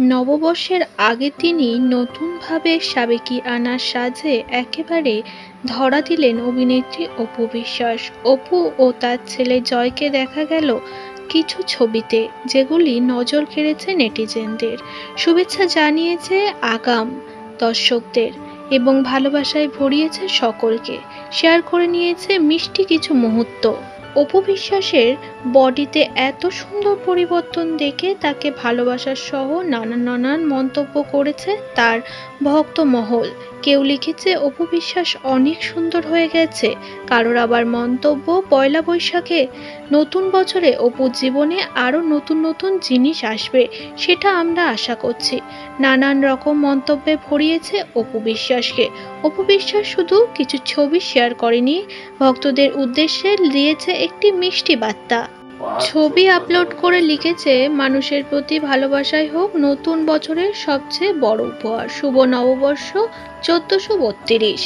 নববর্ষের আগের দিনই নতুনভাবে সাবেকিয়ানার সাজে একেবারে ধরা দিলেন অভিনেত্রী অপু বিশ্বাস। অপু ও তার ছেলে জয়কে দেখা গেল কিছু ছবিতে, যেগুলি নজর কেড়েছে নেটিজেনদের। শুভেচ্ছা জানিয়েছে আগাম দর্শকদের এবং ভালোবাসায় ভরিয়েছে সকলকে। শেয়ার করে নিয়েছে মিষ্টি কিছু মুহূর্ত। অপু বিশ্বাসের বডিতে এত সুন্দর পরিবর্তন দেখে তাকে ভালোবাসার সহ নানান মন্তব্য করেছে তার ভক্তমহল। কেউ লিখেছে অপু বিশ্বাস অনেক সুন্দর হয়ে গেছে, কারোর আবার মন্তব্য পয়লা বৈশাখে নতুন বছরে অপুর জীবনে আরও নতুন জিনিস আসবে, সেটা আমরা আশা করছি। নানান রকম মন্তব্যে ভরিয়েছে অপু বিশ্বাসকে। অপু বিশ্বাস শুধু কিছু ছবি শেয়ার করেনি, ভক্তদের উদ্দেশ্যে দিয়েছে একটি মিষ্টি বার্তা। ছবি আপলোড করে লিখেছে, মানুষের প্রতি ভালোবাসাই হোক নতুন বছরের সবচেয়ে বড় উপহার। শুভ নববর্ষ 1432।